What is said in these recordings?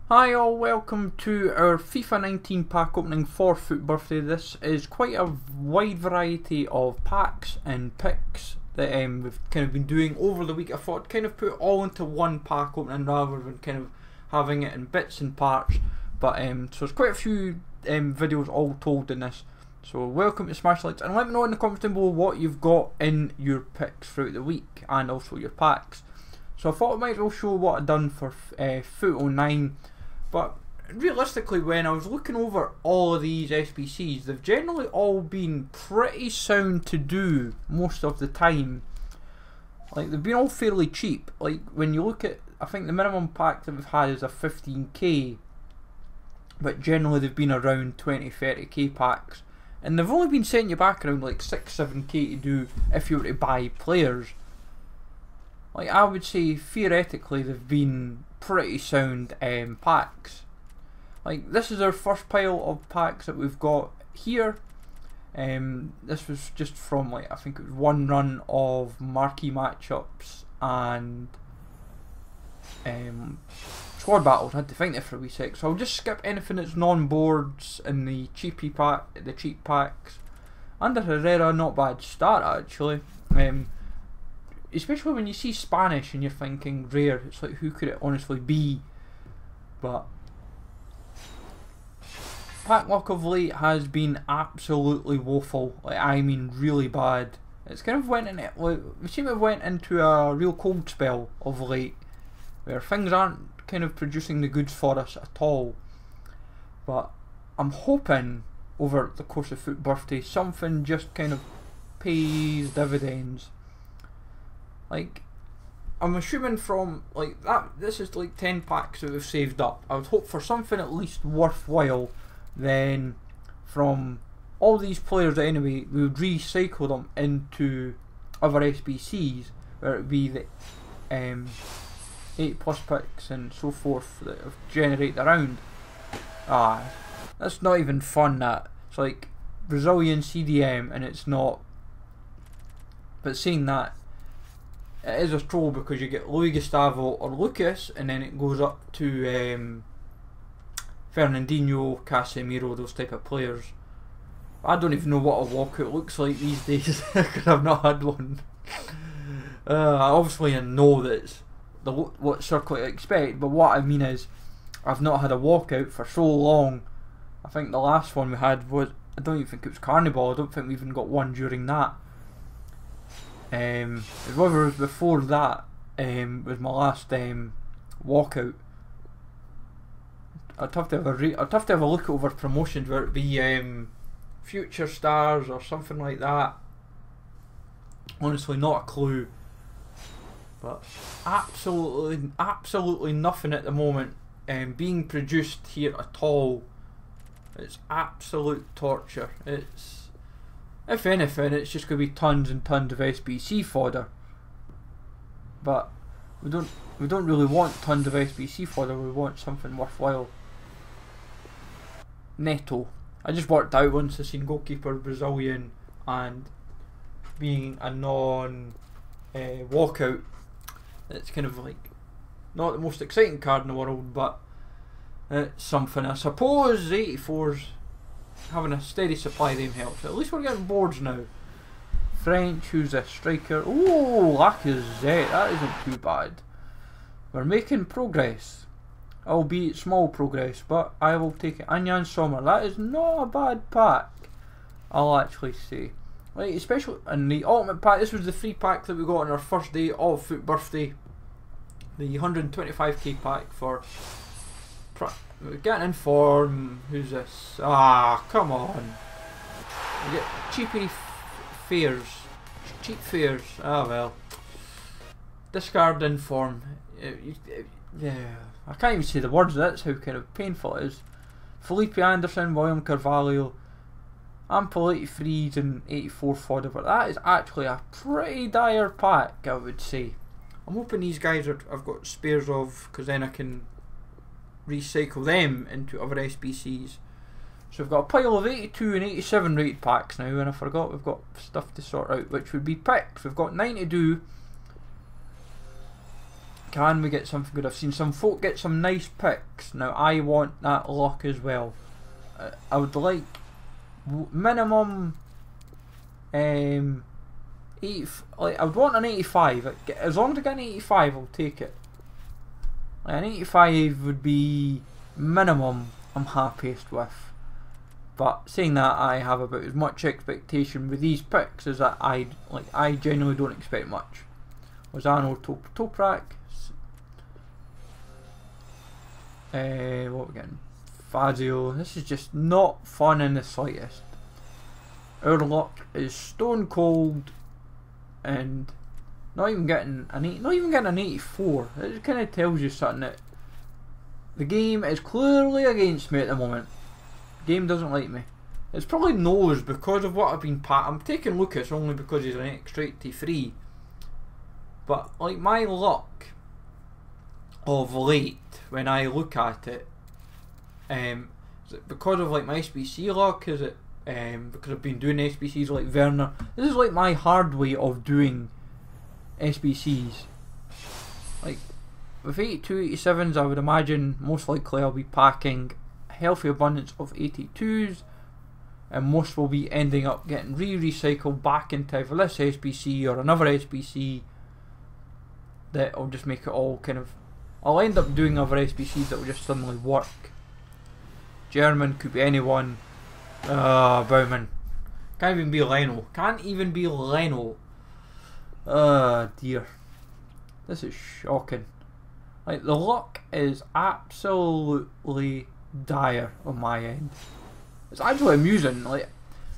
Hi all, welcome to our FIFA 19 pack opening for FUT birthday. This is quite a wide variety of packs and picks that we've kind of been doing over the week. I thought I'd kind of put it all into one pack opening rather than kind of having it in bits and parts. But so there's quite a few videos all told in this. So welcome to Smash Likes, and let me know in the comments down below what you've got in your picks throughout the week and also your packs. So I thought I might as well show what I've done for FUT 09. But realistically, when I was looking over all of these SBCs, they've generally all been pretty sound to do most of the time. Like, they've been all fairly cheap. Like, when you look at, I think the minimum pack that we've had is a 15k, but generally they've been around 20-30k packs, and they've only been sending you back around like 6-7k to do if you were to buy players. Like, I would say theoretically they've been pretty sound packs. Like, this is our first pile of packs that we've got here. This was just from, like, I think it was one run of marquee matchups and squad battles. I had to think there for a wee sec, so I'll just skip anything that's non-boards in the cheap packs. Under Herrera, not bad start actually. Especially when you see Spanish and you're thinking rare, it's like, who could it honestly be? But pack luck of late has been absolutely woeful. Like, I mean really bad. It's kind of went in it, like, we seem to have went into a real cold spell of late, where things aren't kind of producing the goods for us at all. But I'm hoping over the course of FUT birthday something just kind of pays dividends. Like, I'm assuming from like that, this is like 10 packs that we've saved up. I would hope for something at least worthwhile. Then from all these players anyway, we would recycle them into other SBCs, where it would be the 8+ picks and so forth that generate around. That's not even fun. That it's like Brazilian CDM and it's not. But saying that, it is a troll because you get Luis Gustavo or Lucas, and then it goes up to Fernandinho, Casemiro, those type of players. I don't even know what a walkout looks like these days because I've not had one. Obviously I know that's what circle to expect, but what I mean is I've not had a walkout for so long. I think the last one we had was, I don't even think it was Carnival. I don't think we even got one during that. Whoever was before that was my last walkout. I'd have to have a look over promotions where it be Future Stars or something like that. Honestly, not a clue. But absolutely nothing at the moment being produced here at all. It's absolute torture. It's, if anything, it's just going to be tons and tons of SBC fodder. But we don't really want tons of SBC fodder. We want something worthwhile. Neto. I just worked out once I seen goalkeeper Brazilian and being a walkout. It's kind of like not the most exciting card in the world, but it's something. I suppose 84's having a steady supply of them helps. At least we're getting boards now. French, who's a striker? Oh, Lacazette, that isn't too bad. We're making progress, albeit small progress, but I will take it. Anyan Sommer, that is not a bad pack, I'll actually say. Like, especially in the ultimate pack, this was the free pack that we got on our first day of FUT birthday. The 125k pack for we're getting in form. Who's this? Come on. We get cheapy fares. Cheap fares. Well. Discard in form. Yeah. I can't even say the words. That's how kind of painful it is. Felipe Anderson, William Carvalho, Ampoliti Freeze and 84 fodder. But that is actually a pretty dire pack, I would say. I'm hoping these guys I've got spares of, because then I can recycle them into other SBCs. So we've got a pile of 82 and 87 rated packs now, and I forgot we've got stuff to sort out, which would be picks. We've got 9 to do. Can we get something good? I've seen some folk get some nice picks. Now I want that luck as well. I would like minimum 80. Like I would want an 85. As long as I get an 85, I'll take it. Like an 85 would be minimum I'm happiest with. But saying that, I have about as much expectation with these picks as that I genuinely don't expect much. Lozano, Toprak. What are we getting? Fazio. This is just not fun in the slightest. Our luck is stone cold, and not even getting an 84. It kind of tells you something that the game is clearly against me at the moment. The game doesn't like me. It's probably knows because of what I've been I'm taking Lucas only because he's an extra 83. But like my luck of late, when I look at it, is it because of like my SBC luck? Is it because I've been doing SBCs like Werner? This is like my hard way of doing SBCs. Like with 82, 87s, I would imagine most likely I'll be packing a healthy abundance of 82s, and most will be ending up getting recycled back into either this SBC or another SBC. That will just make it all kind of. I'll end up doing other SBCs that will just suddenly work. German could be anyone. Bowman. Can't even be Leno. Can't even be Leno. Dear. This is shocking. Like, the luck is absolutely dire on my end. It's actually amusing. Like,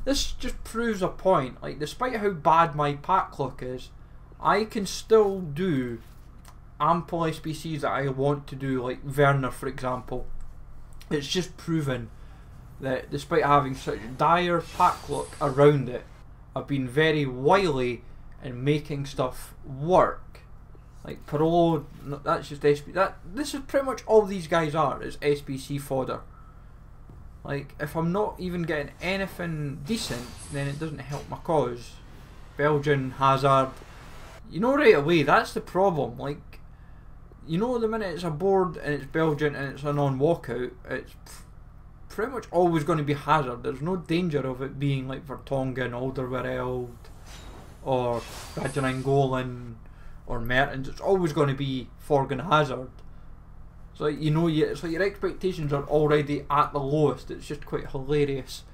this just proves a point. Like, despite how bad my pack luck is, I can still do ample SBCs that I want to do, like Werner for example. It's just proven that despite having such dire pack luck around it, I've been very wily in making stuff work. Like Parolo, that's just SBC. This is pretty much all these guys are, is SBC fodder. Like, if I'm not even getting anything decent, then it doesn't help my cause. Belgian, Hazard. You know right away, that's the problem. Like, you know the minute it's a board and it's Belgian and it's a non-walkout, it's pretty much always going to be Hazard. There's no danger of it being like Vertonghen, Alderweireld, or Radjanangolan, or Mertens. It's always going to be Forgan Hazard. So you know, it's like your expectations are already at the lowest. It's just quite hilarious.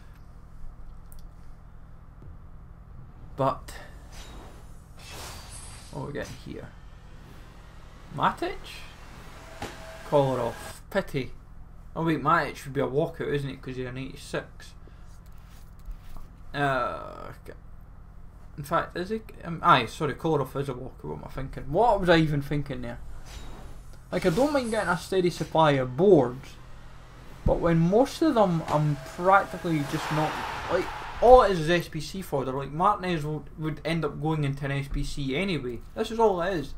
But what are we getting here? Matic? Kolarov. Pity. Oh wait, Matic should be a walkout, isn't it? Because he's an 86. In fact, is he? Aye, sorry, Kolarov is a walkout. What am I thinking? What was I even thinking there? Like, I don't mind getting a steady supply of boards, but when most of them I'm practically just not, like, all it is SBC fodder. Like, Martinez would end up going into an SBC anyway. This is all it is.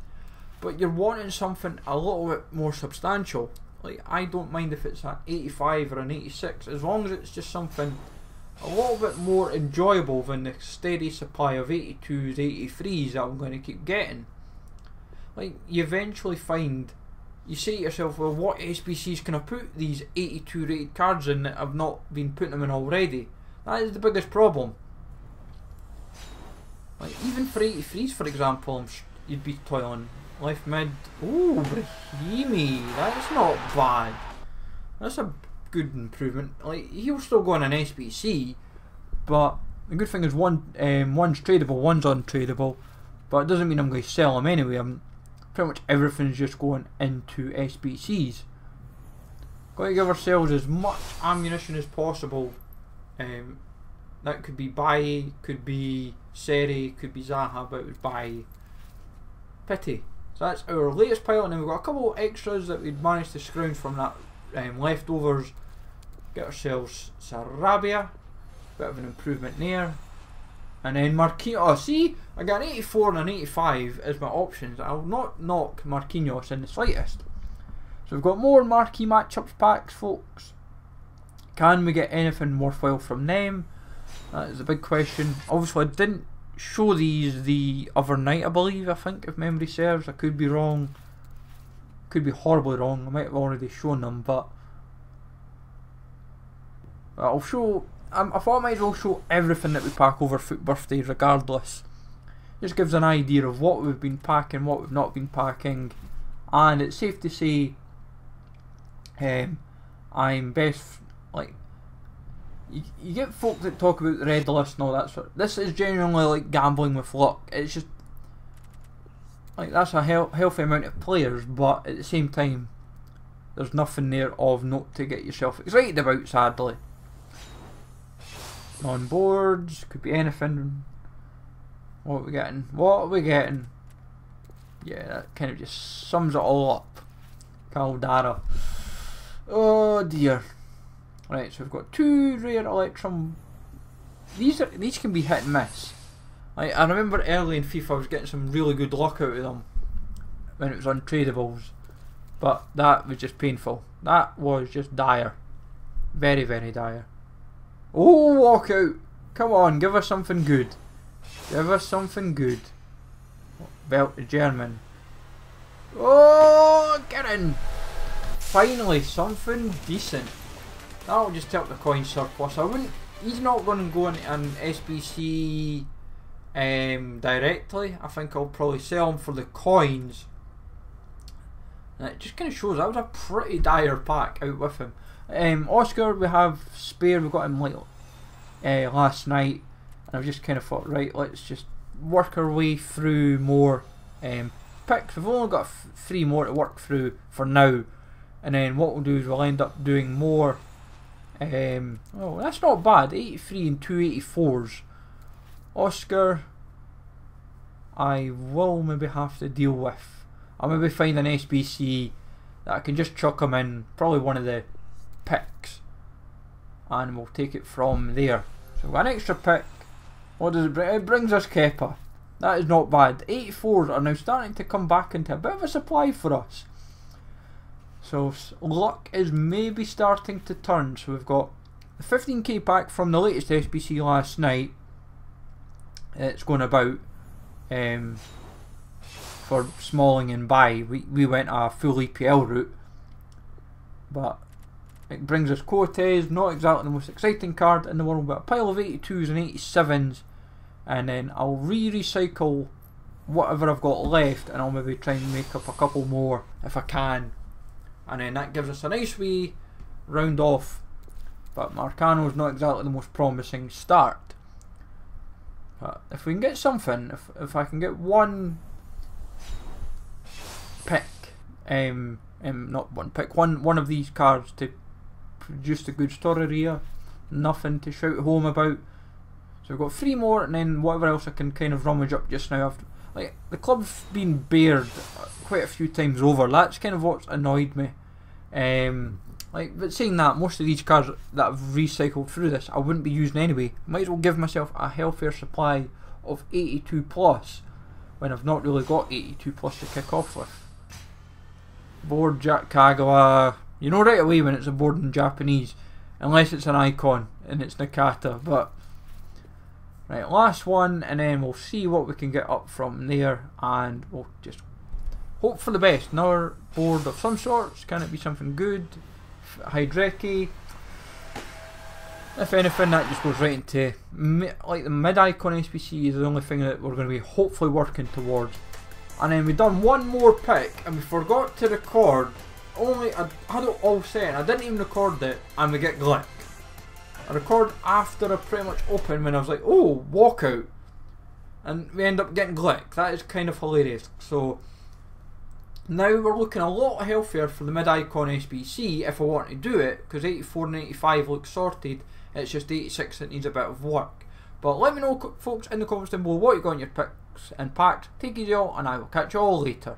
But you're wanting something a little bit more substantial. Like, I don't mind if it's an 85 or an 86, as long as it's just something a little bit more enjoyable than the steady supply of 82s, 83s that I'm going to keep getting. Like, you eventually find, you say to yourself, well, what SBCs can I put these 82 rated cards in that I've not been putting them in already? That is the biggest problem. Like, even for 83s, for example, you'd be toiling. Left mid. Ooh, Brahimi. That's not bad. That's a good improvement. Like, he'll still go on an SBC, but the good thing is one's tradable, one's untradeable. But it doesn't mean I'm going to sell him anyway. Pretty much everything's just going into SBCs. Got to give ourselves as much ammunition as possible. That could be Baye, could be Seri, could be Zaha, but it was Baye. Pity. So that's our latest pile, and then we've got a couple of extras that we'd managed to scrounge from that leftovers. Get ourselves Sarabia, bit of an improvement there. And then Marquinhos. Oh, see, I got an 84 and an 85 as my options. I'll not knock Marquinhos in the slightest. So we've got more marquee matchups packs, folks. Can we get anything worthwhile from them? That is a big question. Obviously, I didn't show these the other night, I believe, I think, if memory serves. I could be wrong. Could be horribly wrong. I might have already shown them, but I'll show. I thought I might as well show everything that we pack over FUT Birthday, regardless. Just gives an idea of what we've been packing, what we've not been packing, and it's safe to say, I'm best like. You get folk that talk about the red list and all that sort. This is genuinely like gambling with luck. It's just like that's a healthy amount of players, but at the same time, there's nothing there of note to get yourself excited about. Sadly, on boards could be anything. What are we getting? What are we getting? Yeah, that kind of just sums it all up. Caldara. Oh dear. Right, so we've got 2 rare Electrum. These can be hit and miss. I remember early in FIFA I was getting some really good luck out of them when it was untradables, but that was just painful. That was just dire. Very, very dire. Oh, walkout! Come on, give us something good. Give us something good. Belt to German. Oh, get in! Finally, something decent. That'll just help the coin surplus. I wouldn't. He's not going to go into an SBC directly. I think I'll probably sell him for the coins. And it just kind of shows that was a pretty dire pack out with him. Oscar, we have spare. We got him like last night, and I've just kind of thought, right, let's just work our way through more picks. We've only got 3 more to work through for now, and then what we'll do is we'll end up doing more. Oh, that's not bad. 83 and 284s. Oscar, I will maybe have to deal with. I'll maybe find an SBC that I can just chuck him in, probably one of the picks, and we'll take it from there. So we've got an extra pick. What does it bring? It brings us Kepa. That is not bad. 84s are now starting to come back into a bit of a supply for us. So luck is maybe starting to turn. So we've got the 15k pack from the latest SBC last night. It's going about for Smalling and Buy. We went a full EPL route, but it brings us Cortez. Not exactly the most exciting card in the world, but a pile of 82s and 87s, and then I'll recycle whatever I've got left, and I'll maybe try and make up a couple more if I can. And then that gives us a nice wee round off. But Marcano's not exactly the most promising start. But if we can get something, if I can get one pick, not one pick, one of these cards to produce a good story here, nothing to shout home about. So we've got 3 more, and then whatever else I can kind of rummage up just now. Like, the club's been bared quite a few times over. That's kind of what's annoyed me. But saying that, most of these cards that I've recycled through this, I wouldn't be using anyway. Might as well give myself a healthier supply of 82 plus when I've not really got 82 plus to kick off with. Board Jack Kagawa. You know right away when it's a board in Japanese, unless it's an icon and it's Nakata. But right, last one, and then we'll see what we can get up from there, and we'll just hope for the best. Another board of some sorts. Can it be something good? Hydreki. If anything, that just goes right into like the mid-icon SBC is the only thing that we're going to be hopefully working towards. And then we've done one more pick, and we forgot to record. I had it all set, I didn't even record it, and we get Glick. I record after I pretty much open when I was like, oh, walkout, and we end up getting Glick. That is kind of hilarious. So now we're looking a lot healthier for the mid-icon SBC if I want to do it, because 84 and 85 looks sorted. It's just 86 that needs a bit of work. But let me know, folks, in the comments down below what you got in your picks and packs. Take it all, and I will catch you all later.